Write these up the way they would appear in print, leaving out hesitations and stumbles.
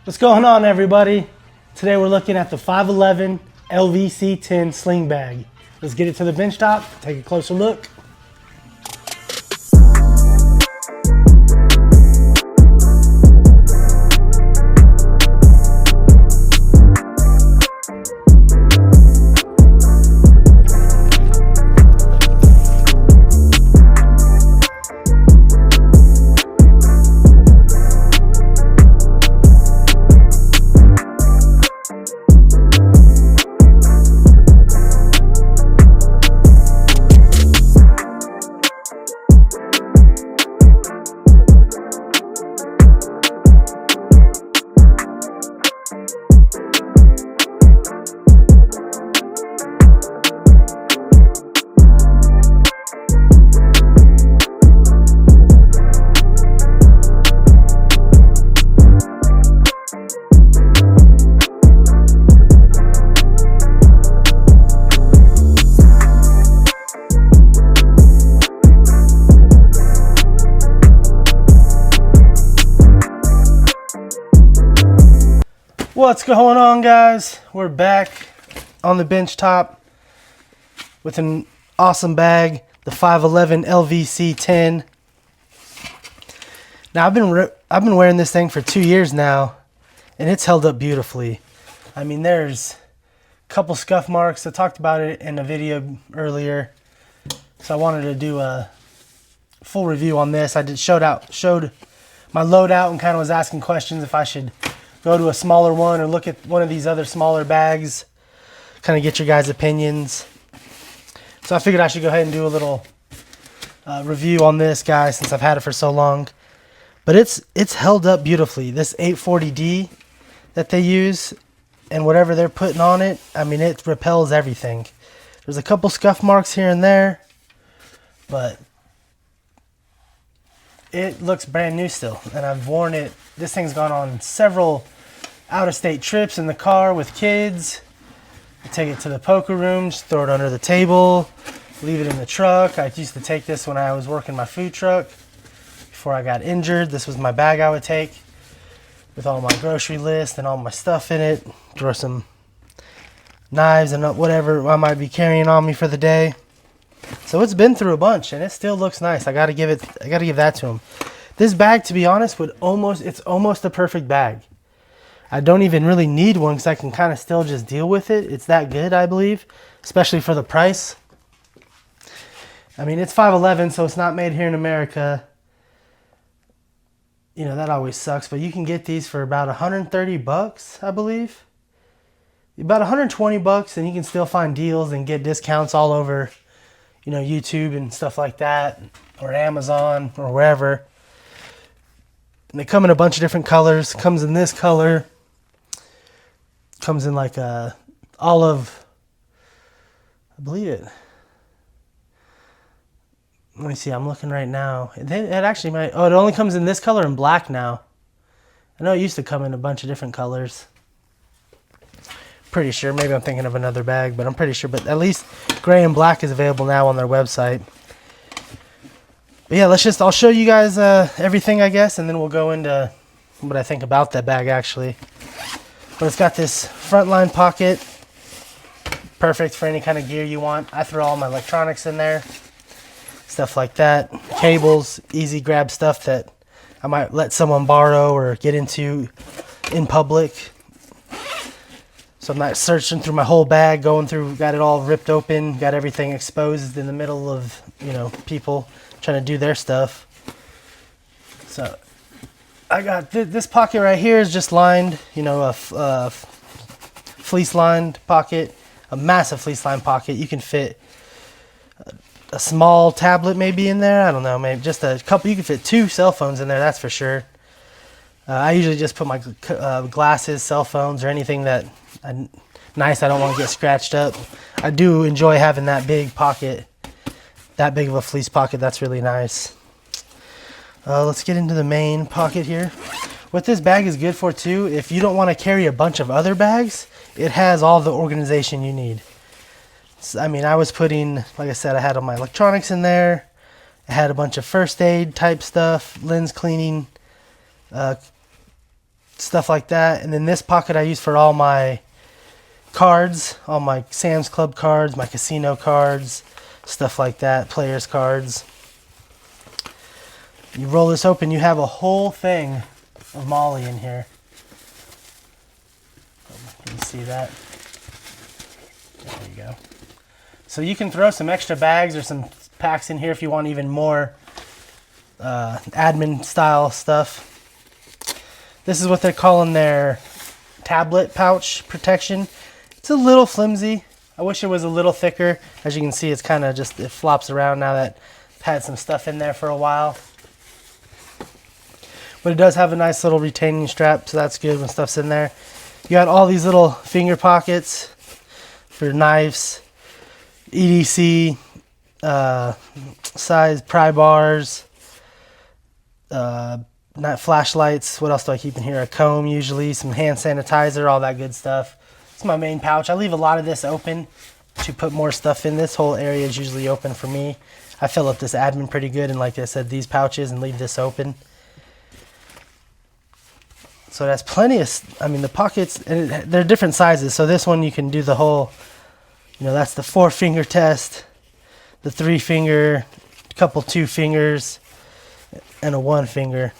What's going on, everybody? Today we're looking at the 511 LVC10 sling bag. Let's get it to the bench top, take a closer look. What's going on, guys? We're back on the bench top with an awesome bag, the 511 LVC10. Now I've been wearing this thing for 2 years now, and it's held up beautifully. I mean, there's a couple scuff marks. I talked about it in a video earlier, so I wanted to do a full review on this. I showed my loadout and kind of was asking questions if I should go to a smaller one or look at one of these other smaller bags, kind of get your guys' opinions. So I figured I should go ahead and do a little review on this, guys, since I've had it for so long. But it's held up beautifully. This 840D that they use and whatever they're putting on it, I mean, it repels everything. There's a couple scuff marks here and there, but it looks brand new still, and I've worn it. This thing's gone on several out-of-state trips in the car with kids. I take it to the poker room, just throw it under the table, leave it in the truck. I used to take this when I was working my food truck before I got injured. This was my bag I would take with all my grocery list and all my stuff in it. Throw some knives and whatever I might be carrying on me for the day. So it's been through a bunch, and it still looks nice. I gotta give that to him. This bag, to be honest, it's almost a perfect bag. I don't even really need one because I can kind of still just deal with it. It's that good, I believe, especially for the price. I mean, it's 511, so it's not made here in America. You know, that always sucks, but you can get these for about 130 bucks, I believe. About 120 bucks, and you can still find deals and get discounts all over, you know, YouTube and stuff like that, or Amazon or wherever. And they come in a bunch of different colors. Comes in this color. Comes in like a olive, I believe it. Let me see, I'm looking right now. It actually might, oh, it only comes in this color and black now. I know it used to come in a bunch of different colors. Pretty sure, maybe I'm thinking of another bag, but I'm pretty sure. But at least gray and black is available now on their website. But yeah, I'll show you guys everything, I guess, and then we'll go into what I think about that bag, actually. But it's got this front line pocket, perfect for any kind of gear you want. I throw all my electronics in there, stuff like that. Cables, easy grab stuff that I might let someone borrow or get into in public. So I'm not searching through my whole bag, going through, got it all ripped open, got everything exposed in the middle of, you know, people trying to do their stuff. So I got this pocket right here is just lined, you know, a fleece lined pocket, a massive fleece lined pocket. You can fit a small tablet maybe in there. I don't know, maybe just a couple. You can fit 2 cell phones in there, that's for sure. I usually just put my glasses, cell phones, or anything that nice I don't want to get scratched up. I do enjoy having that big pocket, that big of a fleece pocket. That's really nice. Let's get into the main pocket here. What this bag is good for too, if you don't want to carry a bunch of other bags, it has all the organization you need. So, I mean, I was putting, like I said, I had all my electronics in there. I had a bunch of first aid type stuff, lens cleaning, stuff like that. And then this pocket I use for all my cards, all my Sam's Club cards, my casino cards, stuff like that, players cards. You roll this open, you have a whole thing of Molly in here. Can you see that? There you go. So you can throw some extra bags or some packs in here if you want even more admin style stuff. This is what they're calling their tablet pouch protection. It's a little flimsy. I wish it was a little thicker. As you can see, it's kind of just, it flops around now that I've had some stuff in there for a while. But it does have a nice little retaining strap, so that's good when stuff's in there. You got all these little finger pockets for knives, EDC, size pry bars, not flashlights. What else do I keep in here? A comb usually, some hand sanitizer, all that good stuff. It's my main pouch. I leave a lot of this open to put more stuff in. This whole area is usually open for me. I fill up this admin pretty good, and like I said, these pouches, and leave this open. So that's plenty of, I mean, the pockets, and they're different sizes. So this one you can do the whole, you know, that's the 4-finger test, the 3-finger, a couple 2 fingers, and a 1 finger,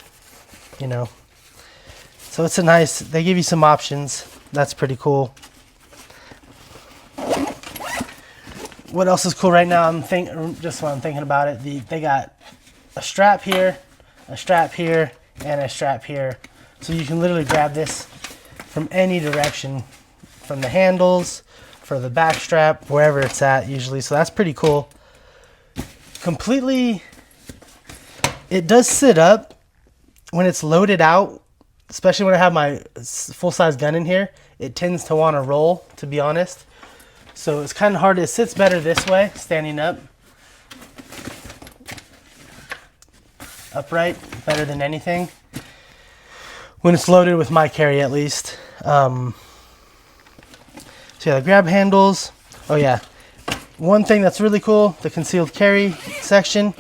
you know. So it's a nice, they give you some options. That's pretty cool. What else is cool right now? Just when I'm thinking about it, they got a strap here, and a strap here. So you can literally grab this from any direction, from the handles, for the back strap, wherever it's at usually. So that's pretty cool. Completely, it does sit up when it's loaded out, especially when I have my full-size gun in here. It tends to want to roll, to be honest. So it's kind of hard. It sits better this way, standing up. Upright, better than anything. When it's loaded with my carry, at least. So yeah, the grab handles. Oh yeah, one thing that's really cool, the concealed carry section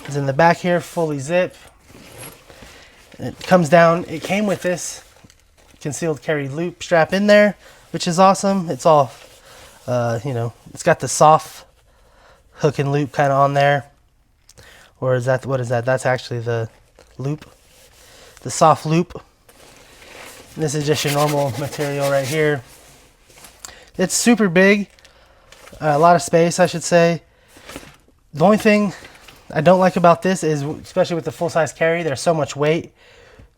is in the back here, fully zip. It comes down. It came with this concealed carry loop strap in there, which is awesome. It's all, you know, it's got the soft hook and loop kind of on there. Or is that, what is that? That's actually the loop, the soft loop. This is just your normal material right here. It's super big, a lot of space, I should say. The only thing I don't like about this is, especially with the full-size carry, there's so much weight.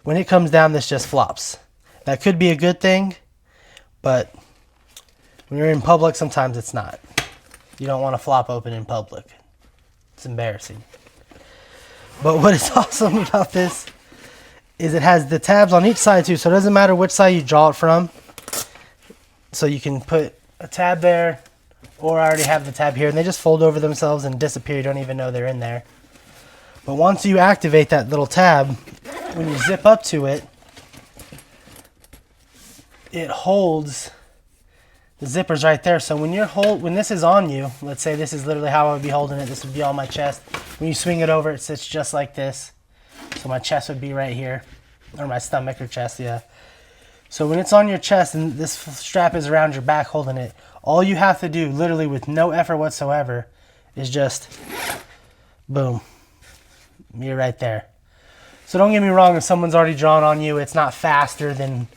When it comes down, this just flops. That could be a good thing, but when you're in public, sometimes it's not. You don't want to flop open in public. It's embarrassing. But what is awesome about this is it has the tabs on each side too, so it doesn't matter which side you draw it from. So you can put a tab there, or I already have the tab here, and they just fold over themselves and disappear. You don't even know they're in there. But once you activate that little tab, when you zip up to it, it holds the zippers right there. So when this is on you, let's say this is literally how I would be holding it. This would be on my chest. When you swing it over, it sits just like this. So my chest would be right here, or my stomach or chest, yeah. So when it's on your chest and this strap is around your back holding it, all you have to do, literally with no effort whatsoever, is just, boom, you're right there. So don't get me wrong, if someone's already drawn on you, it's not faster than,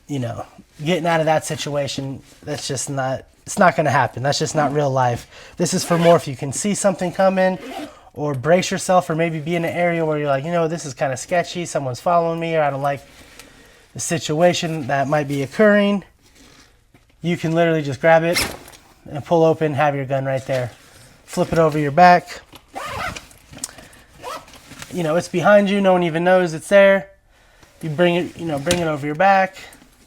you know, getting out of that situation. That's just not, it's not going to happen. That's just not real life. This is for more if you can see something coming, or brace yourself, or maybe be in an area where you're like, you know, this is kind of sketchy, someone's following me, or I don't like the situation that might be occurring. You can literally just grab it and pull open, have your gun right there. Flip it over your back. You know, it's behind you, no one even knows it's there. You bring it, you know, bring it over your back.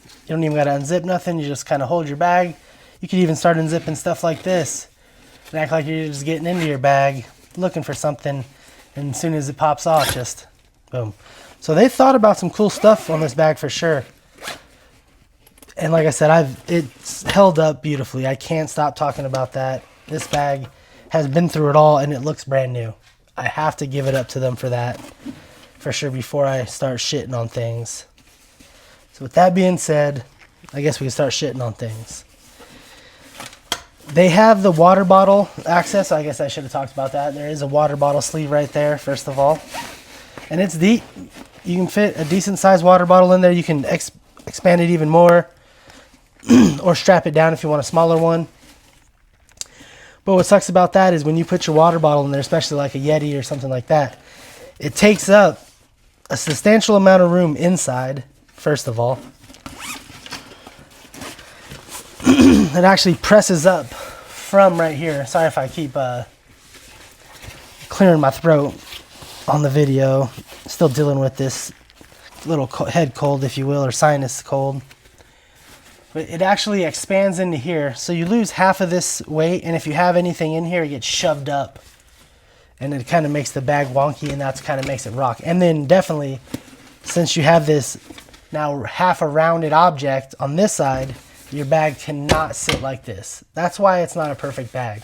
You don't even got to unzip nothing, you just kind of hold your bag. You could even start unzipping stuff like this and act like you're just getting into your bag, looking for something, and as soon as it pops off, just boom. So they thought about some cool stuff on this bag for sure. And like I said, it's held up beautifully. I can't stop talking about that. This bag has been through it all, and it looks brand new. I have to give it up to them for that, for sure, before I start shitting on things. So with that being said, I guess we can start shitting on things. They have the water bottle access. I guess I should have talked about that. There is a water bottle sleeve right there, first of all. And it's deep. You can fit a decent sized water bottle in there. You can expand it even more or strap it down if you want a smaller one. But what sucks about that is when you put your water bottle in there, especially like a Yeti or something like that, it takes up a substantial amount of room inside, first of all. It actually presses up from right here. Sorry if I keep clearing my throat on the video. Still dealing with this little head cold, if you will, or sinus cold. But it actually expands into here. So you lose half of this weight, and if you have anything in here, it gets shoved up. And it kind of makes the bag wonky, and that's kind of makes it rock. And then definitely, since you have this now half a rounded object on this side, your bag cannot sit like this. That's why it's not a perfect bag.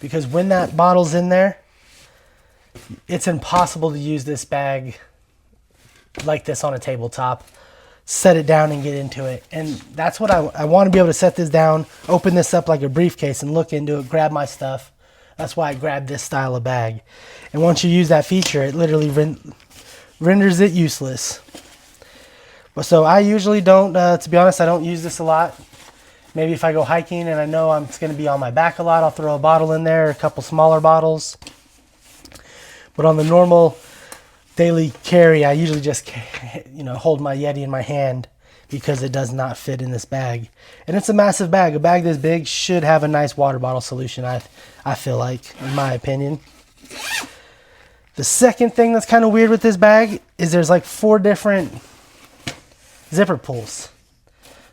Because when that bottle's in there, it's impossible to use this bag like this on a tabletop. Set it down and get into it. And that's what I want to be able to set this down, open this up like a briefcase and look into it, grab my stuff. That's why I grabbed this style of bag. And once you use that feature, it literally renders it useless. But so I usually don't, to be honest, I don't use this a lot. Maybe if I go hiking and I know it's going to be on my back a lot, I'll throw a bottle in there, a couple smaller bottles. But on the normal daily carry, I usually just, hold my Yeti in my hand because it does not fit in this bag. And it's a massive bag. A bag this big should have a nice water bottle solution, I feel like, in my opinion. The second thing that's kind of weird with this bag is there's like 4 different zipper pulls.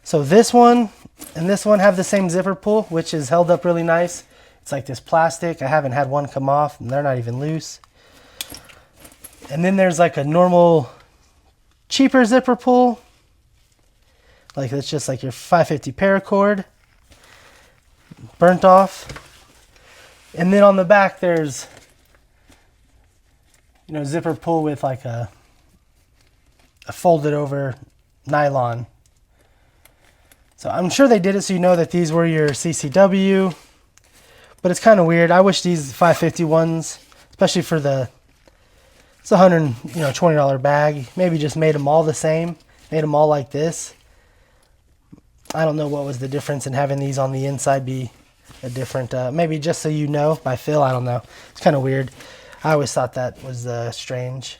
So this one and this one have the same zipper pull, which is held up really nice. It's like this plastic. I haven't had one come off, and they're not even loose. And then there's like a normal, cheaper zipper pull. Like it's just like your 550 paracord. Burnt off. And then on the back there's, zipper pull with like a folded over nylon. So I'm sure they did it so you know that these were your CCW, but it's kind of weird. I wish these 550 ones, especially for it's a $120 bag, maybe just made them all the same, made them all like this. I don't know what was the difference in having these on the inside be a different, maybe just so you know, by feel, I don't know. It's kind of weird. I always thought that was strange.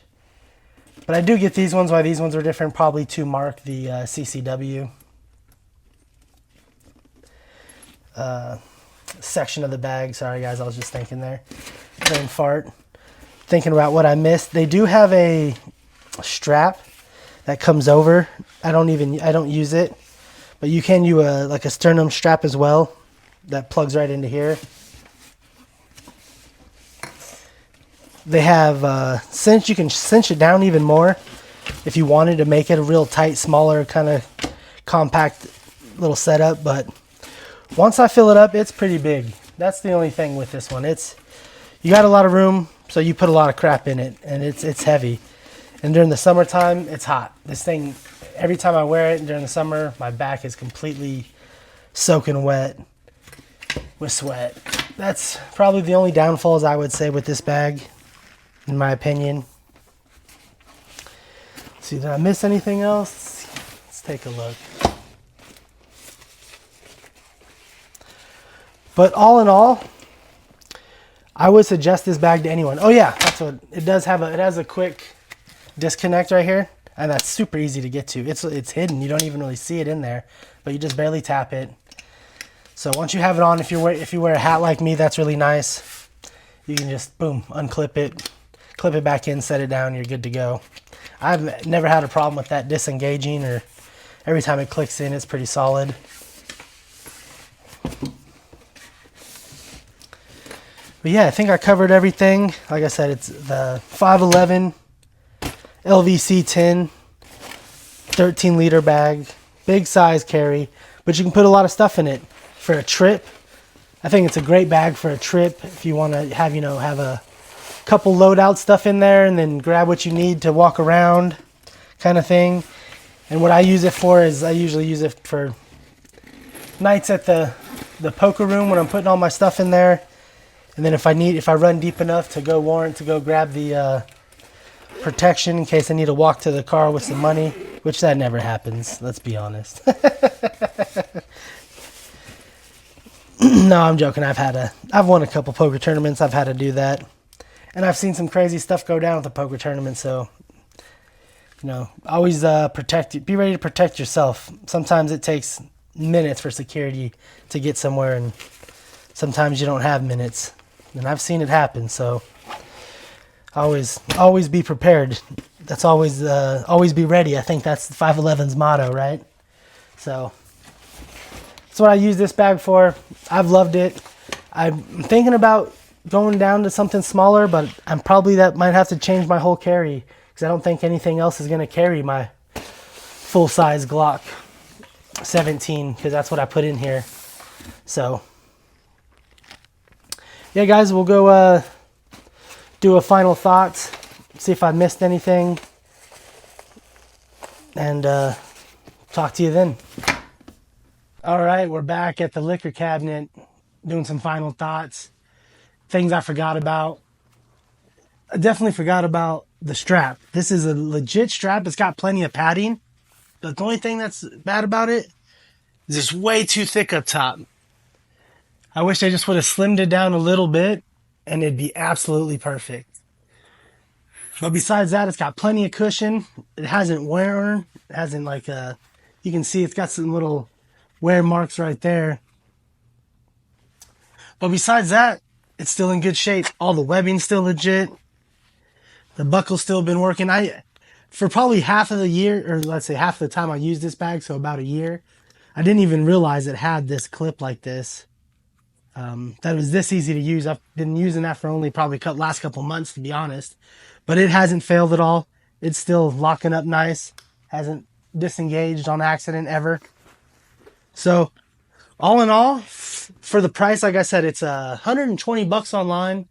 But I do get these ones, why these ones are different, probably to mark the CCW. Section of the bag. Sorry guys, I was just thinking there. Brain fart. Thinking about what I missed. They do have a strap that comes over. I don't use it, but you can use like a sternum strap as well that plugs right into here. They have cinch. You can cinch it down even more if you wanted to make it a real tight, smaller kind of compact little setup, but once I fill it up, it's pretty big. That's the only thing with this one. You got a lot of room, so you put a lot of crap in it, and it's heavy. And during the summertime, it's hot. This thing, every time I wear it during the summer, my back is completely soaking wet with sweat. That's probably the only downfalls I would say with this bag, in my opinion. Let's see, did I miss anything else? Let's take a look. But all in all, I would suggest this bag to anyone. Oh yeah, that's what it does have. It has a quick disconnect right here, and that's super easy to get to. It's hidden. You don't even really see it in there, but you just barely tap it. So once you have it on, if you wear a hat like me, that's really nice. You can just boom, unclip it, clip it back in, set it down. You're good to go. I've never had a problem with that disengaging, or every time it clicks in, it's pretty solid. But yeah, I think I covered everything. Like I said, it's the 511 LVC10 13-liter bag, big size carry, but you can put a lot of stuff in it for a trip. I think it's a great bag for a trip if you want to have, have a couple loadout stuff in there and then grab what you need to walk around kind of thing. And what I use it for is I usually use it for nights at the poker room when I'm putting all my stuff in there. And then if I run deep enough to go grab the protection in case I need to walk to the car with some money, which that never happens, let's be honest. No, I'm joking. I've won a couple poker tournaments. I've had to do that. And I've seen some crazy stuff go down at the poker tournament, so always be ready to protect yourself. Sometimes it takes minutes for security to get somewhere, and sometimes you don't have minutes. And I've seen it happen, so always be prepared. That's always be ready. I think that's 511's motto, right? So that's what I use this bag for. I've loved it. I'm thinking about going down to something smaller, but that might have to change my whole carry, because I don't think anything else is going to carry my full-size Glock 17, because that's what I put in here. So yeah, guys, we'll go do a final thoughts, see if I missed anything, and talk to you then. All right, we're back at the liquor cabinet doing some final thoughts. Things I forgot about. I definitely forgot about the strap. This is a legit strap. It's got plenty of padding. But the only thing that's bad about it is it's way too thick up top. I wish I just would have slimmed it down a little bit and it'd be absolutely perfect. But besides that, it's got plenty of cushion. It hasn't worn. It hasn't you can see it's got some little wear marks right there. But besides that, it's still in good shape. All the webbing's still legit. The buckle's still been working. For probably half of the year, or let's say half of the time I used this bag, so about a year, I didn't even realize it had this clip like this. That was this easy to use. I've been using that for only probably last couple months, to be honest. But it hasn't failed at all. It's still locking up nice. Hasn't disengaged on accident ever. So, all in all, for the price, like I said, it's $120 online,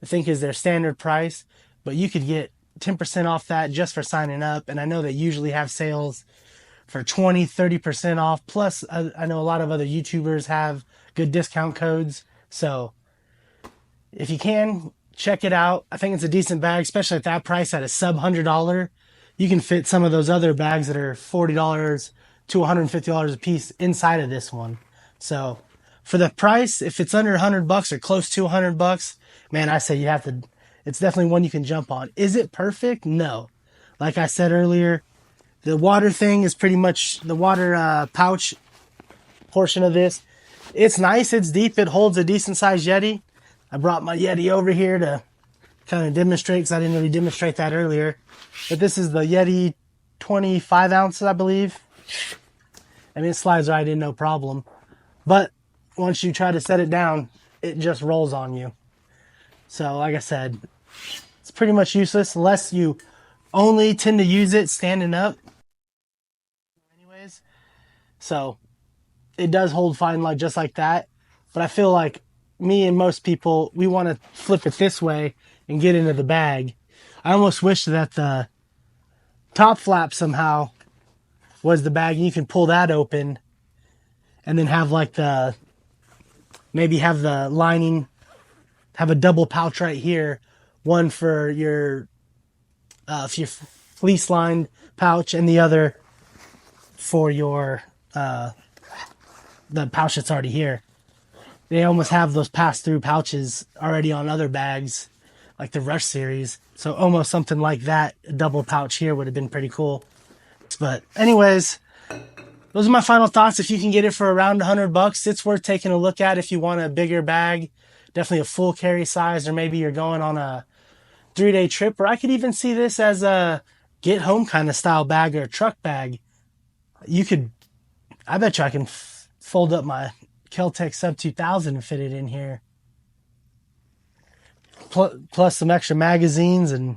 I think is their standard price. But you could get 10% off that just for signing up. And I know they usually have sales for 20-30% off. Plus, I know a lot of other YouTubers have good discount codes. So if you can, check it out. I think it's a decent bag, especially at that price at a sub $100. You can fit some of those other bags that are $40 to $150 a piece inside of this one. So for the price, if it's under $100 or close to $100, man, I say it's definitely one you can jump on. Is it perfect? No. Like I said earlier, the water thing is pretty much the water pouch portion of this. It's nice. It's deep. It holds a decent sized Yeti. I brought my Yeti over here to kind of demonstrate, because I didn't really demonstrate that earlier. But this is the Yeti 25 ounces, I believe. I mean, it slides right in, no problem. But once you try to set it down, it just rolls on you. So, like I said, it's pretty much useless unless you only tend to use it standing up. Anyways, so it does hold fine, just like that. But I feel like me and most people, we want to flip it this way and get into the bag. I almost wish that the top flap somehow was the bag, and you can pull that open and then have maybe have the lining, have a double pouch right here, one for your fleece lined pouch and the other for your the pouch that's already here. They almost have those pass-through pouches already on other bags, like the Rush series. So almost something like that, a double pouch here would have been pretty cool. But anyways, those are my final thoughts. If you can get it for around $100, it's worth taking a look at if you want a bigger bag. Definitely a full carry size, or maybe you're going on a 3-day trip. Or I could even see this as a get home kind of style bag or a truck bag. I bet you I can fold up my Kel-Tec Sub 2000 and fit it in here. Plus some extra magazines and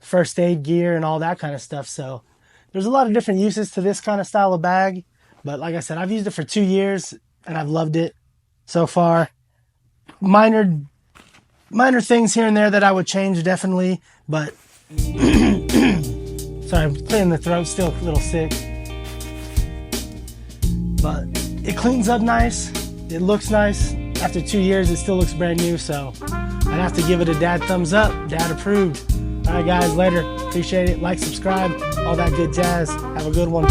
first aid gear and all that kind of stuff. So there's a lot of different uses to this kind of style of bag. But like I said, I've used it for 2 years and I've loved it so far. Minor things here and there that I would change, definitely. But Sorry, I'm clearing the throat, still a little sick. But it cleans up nice. It looks nice. After 2 years, it still looks brand new, so I'd have to give it a dad thumbs up. Dad approved. All right, guys, later. Appreciate it. Like, subscribe, all that good jazz. Have a good one.